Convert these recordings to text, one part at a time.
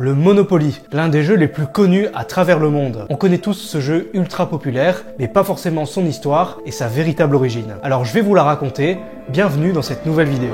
Le Monopoly, l'un des jeux les plus connus à travers le monde. On connaît tous ce jeu ultra populaire, mais pas forcément son histoire et sa véritable origine. Alors je vais vous la raconter, bienvenue dans cette nouvelle vidéo.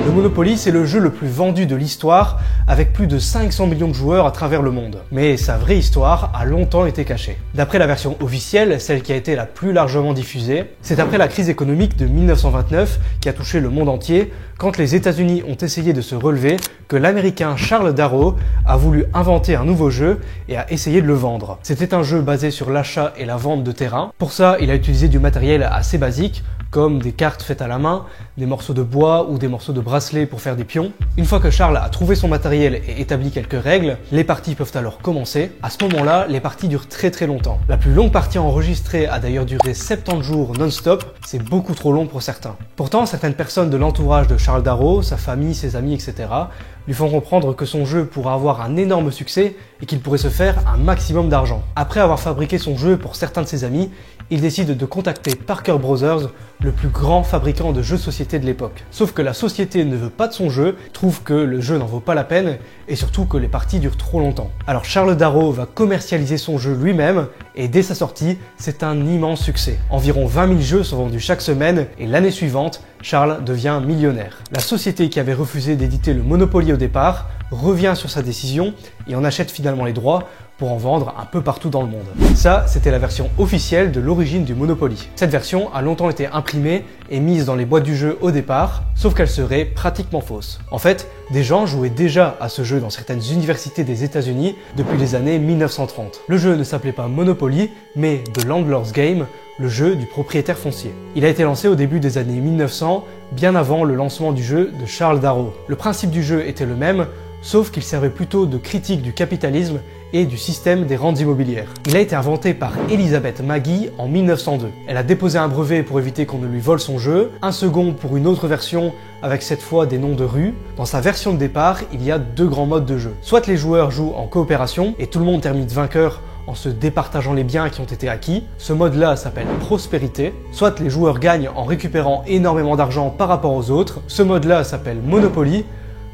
Le Monopoly, c'est le jeu le plus vendu de l'histoire, avec plus de 500 millions de joueurs à travers le monde. Mais sa vraie histoire a longtemps été cachée. D'après la version officielle, celle qui a été la plus largement diffusée, c'est après la crise économique de 1929 qui a touché le monde entier, quand les États-Unis ont essayé de se relever, que l'Américain Charles Darrow a voulu inventer un nouveau jeu et a essayé de le vendre. C'était un jeu basé sur l'achat et la vente de terrain. Pour ça, il a utilisé du matériel assez basique, comme des cartes faites à la main, des morceaux de bois ou des morceaux de bracelet pour faire des pions. Une fois que Charles a trouvé son matériel et établi quelques règles, les parties peuvent alors commencer. À ce moment-là, les parties durent très longtemps. La plus longue partie enregistrée a d'ailleurs duré 70 jours non-stop, c'est beaucoup trop long pour certains. Pourtant, certaines personnes de l'entourage de Charles Darrow, sa famille, ses amis, etc., lui font comprendre que son jeu pourra avoir un énorme succès et qu'il pourrait se faire un maximum d'argent. Après avoir fabriqué son jeu pour certains de ses amis, il décide de contacter Parker Brothers, le plus grand fabricant de jeux de société de l'époque. Sauf que la société ne veut pas de son jeu, trouve que le jeu n'en vaut pas la peine et surtout que les parties durent trop longtemps. Alors Charles Darrow va commercialiser son jeu lui-même et dès sa sortie, c'est un immense succès. Environ 20 000 jeux sont vendus chaque semaine et l'année suivante, Charles devient millionnaire. La société qui avait refusé d'éditer le Monopoly au départ revient sur sa décision et en achète finalement les droits pour en vendre un peu partout dans le monde. Ça, c'était la version officielle de l'origine du Monopoly. Cette version a longtemps été imprimée et mise dans les boîtes du jeu au départ, sauf qu'elle serait pratiquement fausse. En fait, des gens jouaient déjà à ce jeu dans certaines universités des États-Unis depuis les années 1930. Le jeu ne s'appelait pas Monopoly, mais The Landlord's Game, le jeu du propriétaire foncier. Il a été lancé au début des années 1900, bien avant le lancement du jeu de Charles Darrow. Le principe du jeu était le même, sauf qu'il servait plutôt de critique du capitalisme et du système des rentes immobilières. Il a été inventé par Elizabeth Magie en 1902. Elle a déposé un brevet pour éviter qu'on ne lui vole son jeu, un second pour une autre version avec cette fois des noms de rues. Dans sa version de départ, il y a deux grands modes de jeu. Soit les joueurs jouent en coopération et tout le monde termine vainqueur en se départageant les biens qui ont été acquis. Ce mode-là s'appelle prospérité. Soit les joueurs gagnent en récupérant énormément d'argent par rapport aux autres. Ce mode-là s'appelle Monopoly.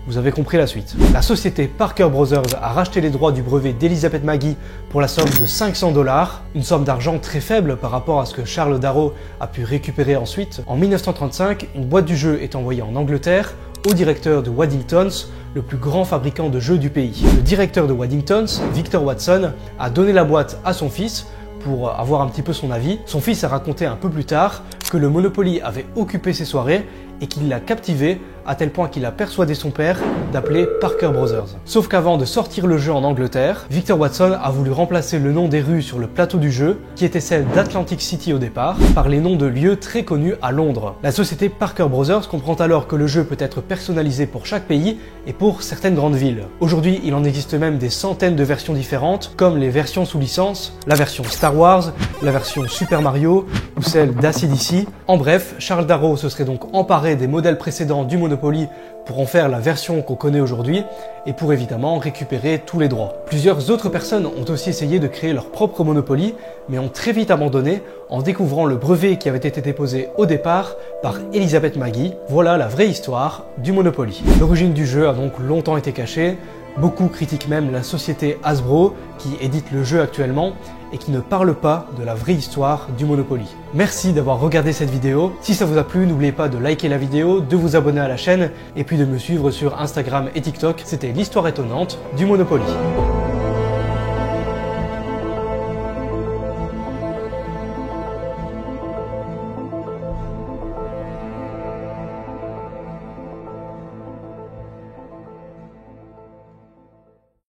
Vous avez compris la suite. La société Parker Brothers a racheté les droits du brevet d'Elizabeth Magie pour la somme de 500 $, une somme d'argent très faible par rapport à ce que Charles Darrow a pu récupérer ensuite. En 1935, une boîte du jeu est envoyée en Angleterre au directeur de Waddingtons, le plus grand fabricant de jeux du pays. Le directeur de Waddingtons, Victor Watson, a donné la boîte à son fils pour avoir un petit peu son avis. Son fils a raconté un peu plus tard que le Monopoly avait occupé ses soirées et qu'il l'a captivé à tel point qu'il a persuadé son père d'appeler Parker Brothers. Sauf qu'avant de sortir le jeu en Angleterre, Victor Watson a voulu remplacer le nom des rues sur le plateau du jeu, qui était celle d'Atlantic City au départ, par les noms de lieux très connus à Londres. La société Parker Brothers comprend alors que le jeu peut être personnalisé pour chaque pays et pour certaines grandes villes. Aujourd'hui, il en existe même des centaines de versions différentes, comme les versions sous licence, la version Star Wars, la version Super Mario ou celle d'ACDC. En bref, Charles Darrow se serait donc emparé des modèles précédents du Monopoly pour en faire la version qu'on connaît aujourd'hui et pour évidemment récupérer tous les droits. Plusieurs autres personnes ont aussi essayé de créer leur propre Monopoly, mais ont très vite abandonné en découvrant le brevet qui avait été déposé au départ par Elizabeth Magie. Voilà la vraie histoire du Monopoly. L'origine du jeu a donc longtemps été cachée. Beaucoup critiquent même la société Hasbro qui édite le jeu actuellement et qui ne parle pas de la vraie histoire du Monopoly. Merci d'avoir regardé cette vidéo. Si ça vous a plu, n'oubliez pas de liker la vidéo, de vous abonner à la chaîne et puis de me suivre sur Instagram et TikTok. C'était l'histoire étonnante du Monopoly.